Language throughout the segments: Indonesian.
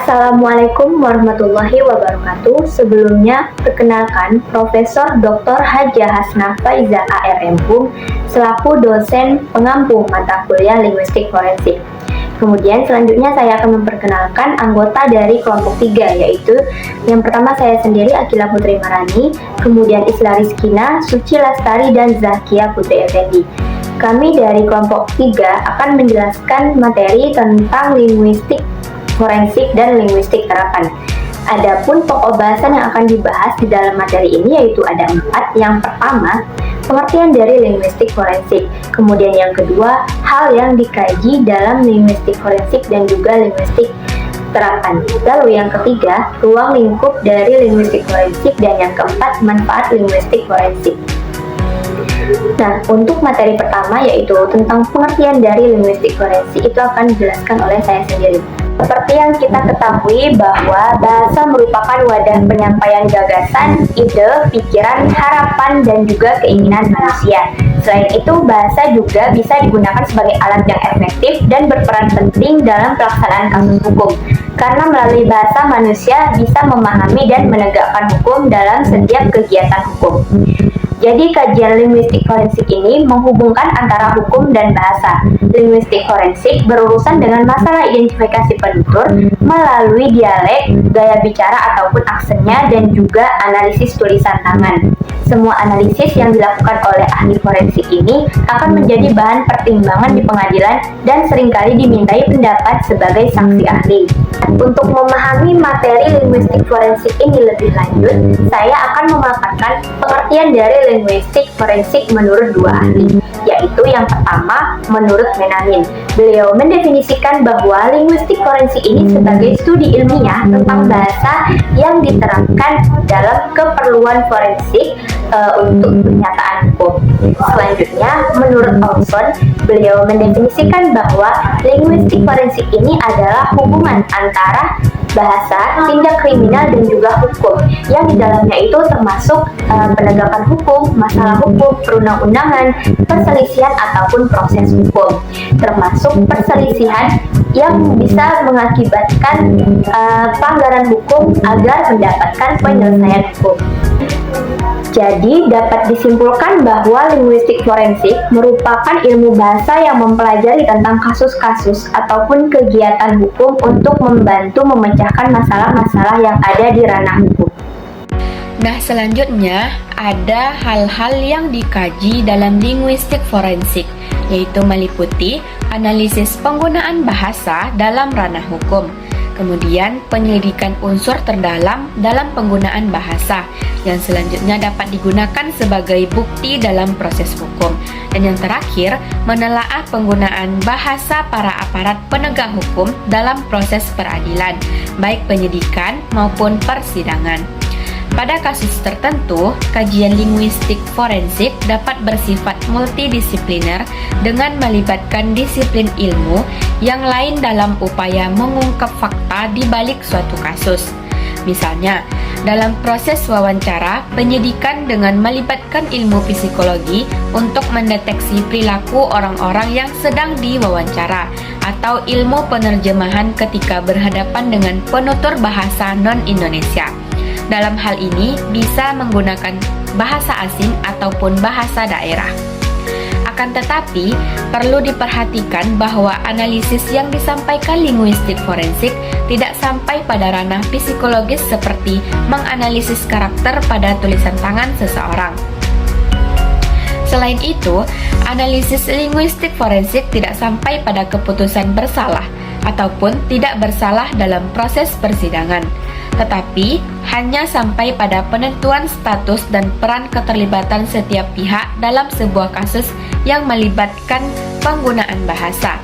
Assalamualaikum warahmatullahi wabarakatuh. Sebelumnya, perkenalkan Profesor Dr. Hajah Hasnah Faiza ARM selaku dosen pengampu mata kuliah Linguistik Forensik. Kemudian selanjutnya saya akan memperkenalkan anggota dari kelompok 3, yaitu yang pertama saya sendiri Akila Putri Marani, kemudian Isla Rizkina, Suci Lastari, dan Zakia Putri Effendi. Kami dari kelompok 3 akan menjelaskan materi tentang linguistik forensik dan linguistik terapan. Adapun pokok bahasan yang akan dibahas di dalam materi ini yaitu ada 4. Yang pertama, pengertian dari linguistik forensik. Kemudian yang kedua, hal yang dikaji dalam linguistik forensik dan juga linguistik terapan. Lalu yang ketiga, ruang lingkup dari linguistik forensik, dan yang keempat, manfaat linguistik forensik. Nah, untuk materi pertama yaitu tentang pengertian dari linguistik forensik itu akan dijelaskan oleh saya sendiri. Seperti yang kita ketahui bahwa bahasa merupakan wadah penyampaian gagasan, ide, pikiran, harapan, dan juga keinginan manusia. Selain itu, bahasa juga bisa digunakan sebagai alat yang efektif dan berperan penting dalam pelaksanaan kasus hukum. Karena melalui bahasa manusia bisa memahami dan menegakkan hukum dalam setiap kegiatan hukum. Jadi kajian linguistik forensik ini menghubungkan antara hukum dan bahasa. Linguistik forensik berurusan dengan masalah identifikasi penutur melalui dialek, gaya bicara ataupun aksennya, dan juga analisis tulisan tangan. Semua analisis yang dilakukan oleh ahli forensik ini akan menjadi bahan pertimbangan di pengadilan dan seringkali dimintai pendapat sebagai saksi ahli. Untuk memahami materi linguistik forensik ini lebih lanjut, saya akan memaparkan pengertian dari linguistik forensik menurut 2 ahli, yaitu yang pertama menurut Menamin. Beliau mendefinisikan bahwa linguistik forensik ini sebagai studi ilmiah tentang bahasa yang diterapkan dalam keperluan forensik untuk pernyataan hukum. Selanjutnya, menurut Thomson, beliau mendefinisikan bahwa linguistik forensik ini adalah hubungan antara bahasa, tindak kriminal, dan juga hukum, yang di dalamnya itu termasuk penegakan hukum, masalah hukum, perundang-undangan, perselisihan ataupun proses hukum, termasuk perselisihan yang bisa mengakibatkan pelanggaran hukum agar mendapatkan penyelesaian hukum. Jadi, dapat disimpulkan bahwa linguistik forensik merupakan ilmu bahasa yang mempelajari tentang kasus-kasus ataupun kegiatan hukum untuk membantu memecahkan masalah-masalah yang ada di ranah hukum. Nah, selanjutnya ada hal-hal yang dikaji dalam linguistik forensik, yaitu meliputi analisis penggunaan bahasa dalam ranah hukum, kemudian penyelidikan unsur terdalam dalam penggunaan bahasa yang selanjutnya dapat digunakan sebagai bukti dalam proses hukum, dan yang terakhir menelaah penggunaan bahasa para aparat penegak hukum dalam proses peradilan, baik penyidikan maupun persidangan. Pada kasus tertentu, kajian linguistik forensik dapat bersifat multidisipliner dengan melibatkan disiplin ilmu yang lain dalam upaya mengungkap fakta di balik suatu kasus. Misalnya, dalam proses wawancara, penyidikan dengan melibatkan ilmu psikologi untuk mendeteksi perilaku orang-orang yang sedang diwawancara, atau ilmu penerjemahan ketika berhadapan dengan penutur bahasa non-Indonesia. Dalam hal ini bisa menggunakan bahasa asing ataupun bahasa daerah. Akan tetapi, perlu diperhatikan bahwa analisis yang disampaikan linguistik forensik tidak sampai pada ranah psikologis seperti menganalisis karakter pada tulisan tangan seseorang. Selain itu, analisis linguistik forensik tidak sampai pada keputusan bersalah ataupun tidak bersalah dalam proses persidangan, tetapi hanya sampai pada penentuan status dan peran keterlibatan setiap pihak dalam sebuah kasus yang melibatkan penggunaan bahasa.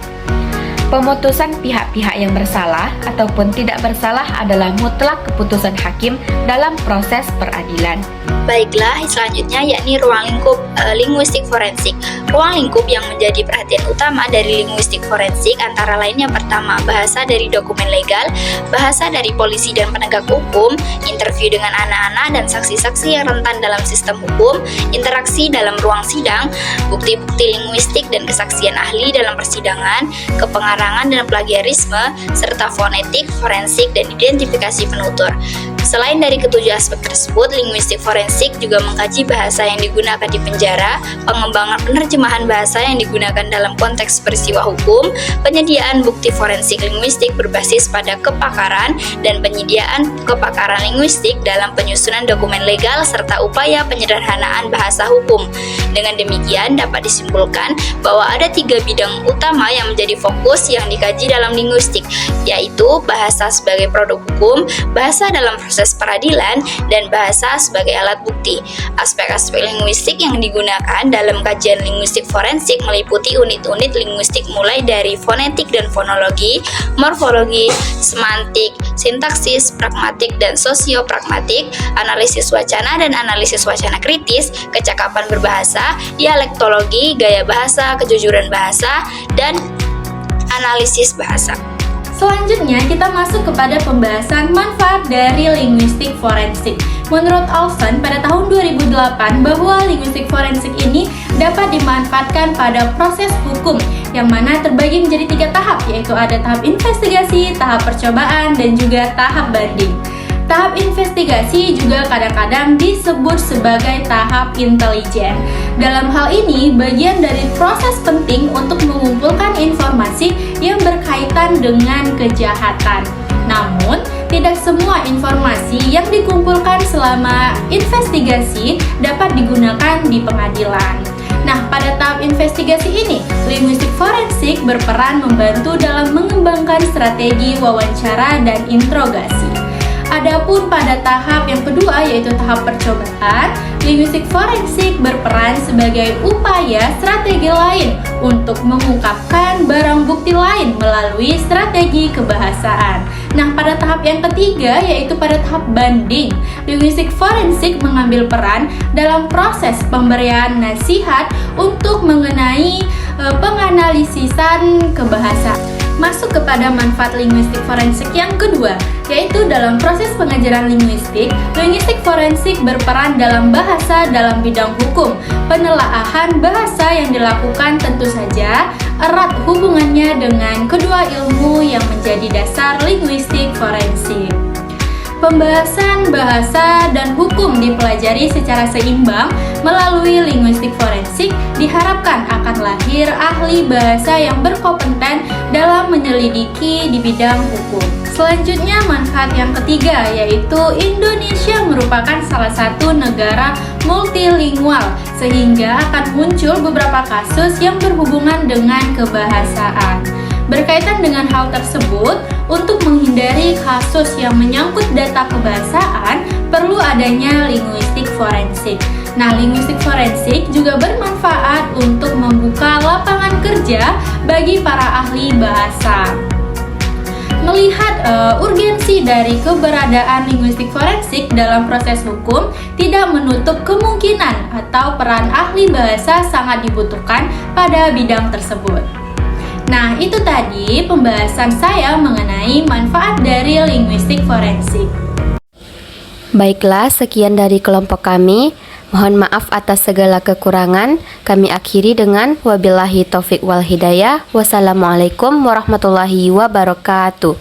Pemutusan pihak-pihak yang bersalah ataupun tidak bersalah adalah mutlak keputusan hakim dalam proses peradilan. Baiklah, selanjutnya yakni ruang lingkup linguistik forensik. Ruang lingkup yang menjadi perhatian utama dari linguistik forensik antara lain yang pertama, bahasa dari dokumen legal, bahasa dari polisi dan penegak hukum, interview dengan anak-anak dan saksi-saksi yang rentan dalam sistem hukum, interaksi dalam ruang sidang, bukti-bukti linguistik dan kesaksian ahli dalam persidangan, kepengaruhan sembarangan dan plagiarisme, serta fonetik, forensik, dan identifikasi penutur. Selain dari ketujuh aspek tersebut, linguistik forensik juga mengkaji bahasa yang digunakan di penjara, pengembangan penerjemahan bahasa yang digunakan dalam konteks peristiwa hukum, penyediaan bukti forensik linguistik berbasis pada kepakaran, dan penyediaan kepakaran linguistik dalam penyusunan dokumen legal, serta upaya penyederhanaan bahasa hukum. Dengan demikian, dapat disimpulkan bahwa ada 3 bidang utama yang menjadi fokus yang dikaji dalam linguistik, yaitu bahasa sebagai produk hukum, bahasa dalam proses peradilan, dan bahasa sebagai alat bukti. Aspek-aspek linguistik yang digunakan dalam kajian linguistik forensik meliputi unit-unit linguistik mulai dari fonetik dan fonologi, morfologi, semantik, sintaksis, pragmatik dan sosiopragmatik, analisis wacana dan analisis wacana kritis, kecakapan berbahasa, dialektologi, gaya bahasa, kejujuran bahasa, dan analisis bahasa. Selanjutnya kita masuk kepada pembahasan manfaat dari linguistik forensik. Menurut Olson pada tahun 2008 bahwa linguistik forensik ini dapat dimanfaatkan pada proses hukum yang mana terbagi menjadi 3 tahap, yaitu ada tahap investigasi, tahap percobaan, dan juga tahap banding. Tahap investigasi juga kadang-kadang disebut sebagai tahap intelijen. Dalam hal ini, bagian dari proses penting untuk mengumpulkan informasi yang berkaitan dengan kejahatan. Namun, tidak semua informasi yang dikumpulkan selama investigasi dapat digunakan di pengadilan. Nah, pada tahap investigasi ini, linguistik forensik berperan membantu dalam mengembangkan strategi wawancara dan interogasi. Adapun pada tahap yang kedua, yaitu tahap percobaan, linguistik forensik berperan sebagai upaya strategi lain untuk mengungkapkan barang bukti lain melalui strategi kebahasaan. Nah, pada tahap yang ketiga, yaitu pada tahap banding, linguistik forensik mengambil peran dalam proses pemberian nasihat untuk mengenai penganalisisan kebahasaan. Masuk kepada manfaat linguistik forensik yang kedua, yaitu dalam proses pengajaran linguistik, linguistik forensik berperan dalam bahasa dalam bidang hukum. Penelaahan bahasa yang dilakukan tentu saja erat hubungannya dengan kedua ilmu yang menjadi dasar linguistik forensik. Pembahasan bahasa dan hukum dipelajari secara seimbang melalui linguistik forensik, diharapkan akan lahir ahli bahasa yang berkompeten dalam menyelidiki di bidang hukum. Selanjutnya, manfaat yang ketiga, yaitu Indonesia merupakan salah satu negara multilingual, sehingga akan muncul beberapa kasus yang berhubungan dengan kebahasaan. Berkaitan dengan hal tersebut, untuk menghindari kasus yang menyangkut data kebahasaan, perlu adanya linguistik forensik. Nah, linguistik forensik juga bermanfaat untuk membuka lapangan kerja bagi para ahli bahasa. Melihat urgensi dari keberadaan linguistik forensik dalam proses hukum tidak menutup kemungkinan atau peran ahli bahasa sangat dibutuhkan pada bidang tersebut. Nah, itu tadi pembahasan saya mengenai manfaat dari linguistik forensik. Baiklah, sekian dari kelompok kami. Mohon maaf atas segala kekurangan. Kami akhiri dengan wabillahi taufik wal hidayah. Wassalamualaikum warahmatullahi wabarakatuh.